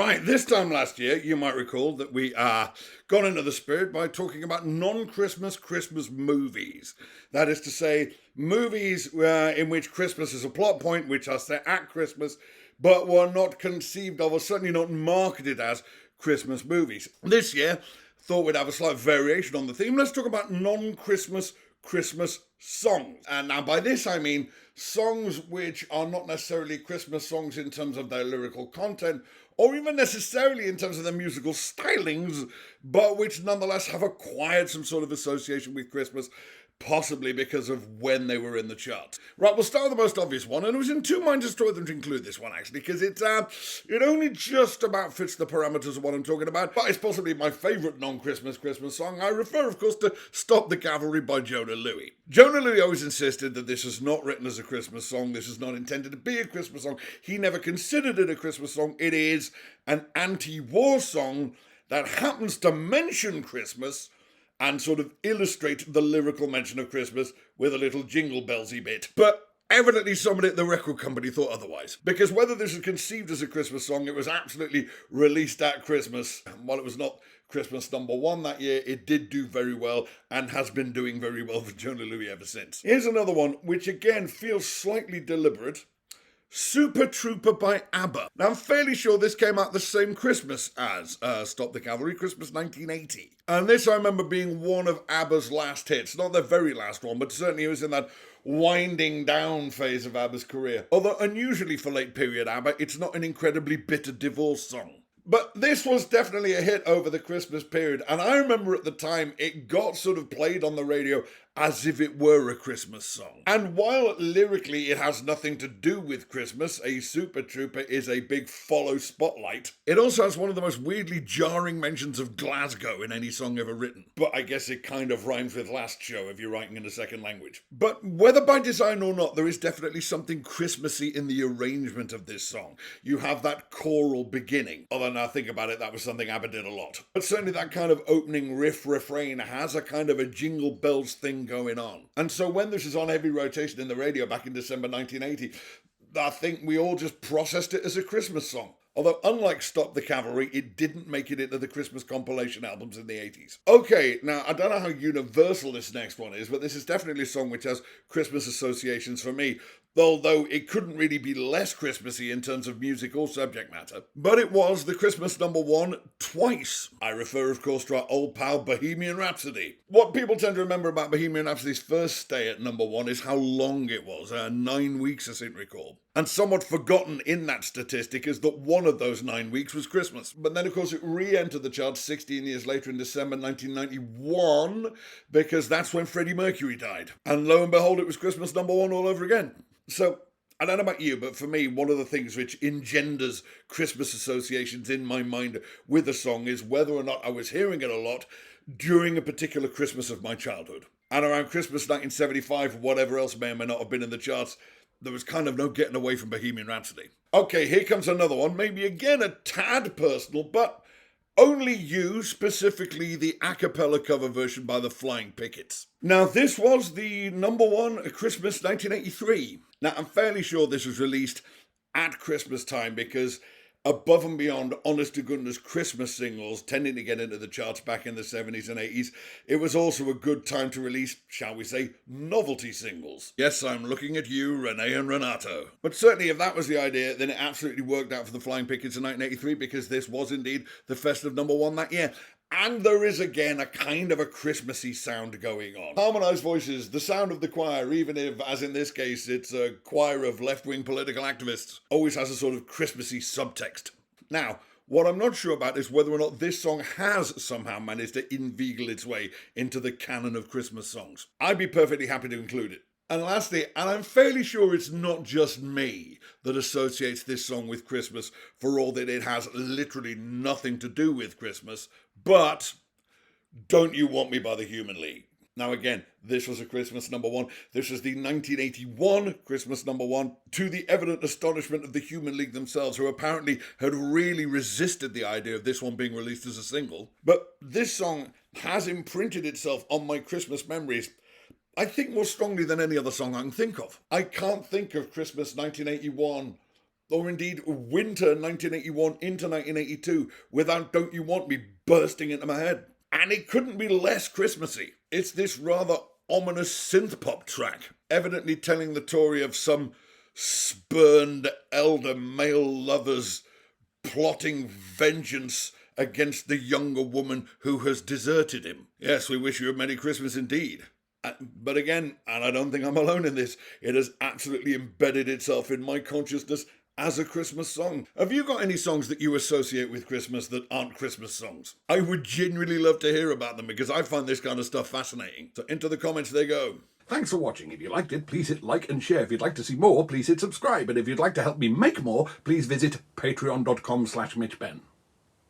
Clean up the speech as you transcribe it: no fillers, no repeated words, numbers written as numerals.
Right, this time last year, you might recall that we got into the spirit by talking about non-Christmas Christmas movies. That is to say, movies in which Christmas is a plot point, which are set at Christmas, but were not conceived of, or certainly not marketed as Christmas movies. This year, thought we'd have a slight variation on the theme. Let's talk about non-Christmas Christmas songs. And now by this I mean songs which are not necessarily Christmas songs in terms of their lyrical content, or even necessarily in terms of their musical stylings, but which nonetheless have acquired some sort of association with Christmas, possibly because of when they were in the charts. Right, we'll start with the most obvious one, and it was in two minds as to whether to include this one, actually, because it only just about fits the parameters of what I'm talking about, but it's possibly my favourite non-Christmas Christmas song. I refer, of course, to Stop the Cavalry by Jona Lewie. Jona Lewie always insisted that this is not written as a Christmas song, this is not intended to be a Christmas song. He never considered it a Christmas song. It is an anti-war song that happens to mention Christmas and sort of illustrate the lyrical mention of Christmas with a little jingle bellsy bit. But evidently somebody at the record company thought otherwise. Because whether this was conceived as a Christmas song, it was absolutely released at Christmas. And while it was not Christmas number one that year, it did do very well and has been doing very well for Jona Lewie ever since. Here's another one, which again feels slightly deliberate. Super Trooper by ABBA. Now, I'm fairly sure this came out the same Christmas as Stop the Cavalry, Christmas 1980. And this I remember being one of ABBA's last hits. Not their very last one, but certainly it was in that winding down phase of ABBA's career. Although unusually for late period ABBA, it's not an incredibly bitter divorce song. But this was definitely a hit over the Christmas period, and I remember at the time it got sort of played on the radio as if it were a Christmas song. And while lyrically it has nothing to do with Christmas, a Super Trooper is a big follow spotlight, it also has one of the most weirdly jarring mentions of Glasgow in any song ever written. But I guess it kind of rhymes with last show if you're writing in a second language. But whether by design or not, there is definitely something Christmassy in the arrangement of this song. You have that choral beginning, although now think about it, that was something ABBA did a lot. But certainly that kind of opening riff refrain has a kind of a jingle bells thing going on. And so when this is on heavy rotation in the radio back in December 1980, I think we all just processed it as a Christmas song. Although, unlike Stop the Cavalry, it didn't make it into the Christmas compilation albums in the 80s. Okay, now, I don't know how universal this next one is, but this is definitely a song which has Christmas associations for me, although it couldn't really be less Christmassy in terms of music or subject matter. But it was the Christmas number one twice. I refer, of course, to our old pal Bohemian Rhapsody. What people tend to remember about Bohemian Rhapsody's first stay at number one is how long it was, 9 weeks, I seem to recall. And somewhat forgotten in that statistic is that one of those 9 weeks was Christmas. But then, of course, it re-entered the charts 16 years later in December 1991, because that's when Freddie Mercury died. And lo and behold, it was Christmas number one all over again. So, I don't know about you, but for me, one of the things which engenders Christmas associations in my mind with a song is whether or not I was hearing it a lot during a particular Christmas of my childhood. And around Christmas 1975, whatever else may or may not have been in the charts, there was kind of no getting away from Bohemian Rhapsody. Okay, here comes another one, maybe again a tad personal, but Only You, specifically the a cappella cover version by the Flying Pickets. Now, this was the number one at Christmas 1983. Now, I'm fairly sure this was released at Christmas time because above and beyond honest to goodness Christmas singles tending to get into the charts back in the 70s and 80s, it was also a good time to release, shall we say, novelty singles. Yes, I'm looking at you, Renee and Renato. But certainly if that was the idea, then it absolutely worked out for the Flying Pickets in 1983 because this was indeed the festive number one that year. And there is again a kind of a Christmassy sound going on. Harmonised voices, the sound of the choir, even if, as in this case, it's a choir of left-wing political activists, always has a sort of Christmassy subtext. Now, what I'm not sure about is whether or not this song has somehow managed to inveigle its way into the canon of Christmas songs. I'd be perfectly happy to include it. And lastly, and I'm fairly sure it's not just me that associates this song with Christmas, for all that it has literally nothing to do with Christmas, but Don't You Want Me by the Human League. Now again, this was a Christmas number one. This was the 1981 Christmas number one, to the evident astonishment of the Human League themselves, who apparently had really resisted the idea of this one being released as a single. But this song has imprinted itself on my Christmas memories, I think, more strongly than any other song I can think of. I can't think of Christmas 1981 or indeed winter 1981 into 1982 without Don't You Want Me bursting into my head. And it couldn't be less Christmassy. It's this rather ominous synth-pop track, evidently telling the story of some spurned elder male lovers plotting vengeance against the younger woman who has deserted him. Yes, we wish you a Merry Christmas indeed. But again, and I don't think I'm alone in this, it has absolutely embedded itself in my consciousness as a Christmas song. Have you got any songs that you associate with Christmas that aren't Christmas songs? I would genuinely love to hear about them because I find this kind of stuff fascinating. So into the comments they go. Thanks for watching. If you liked it, please hit like and share. If you'd like to see more, please hit subscribe. And if you'd like to help me make more, please visit patreon.com/MitchBenn.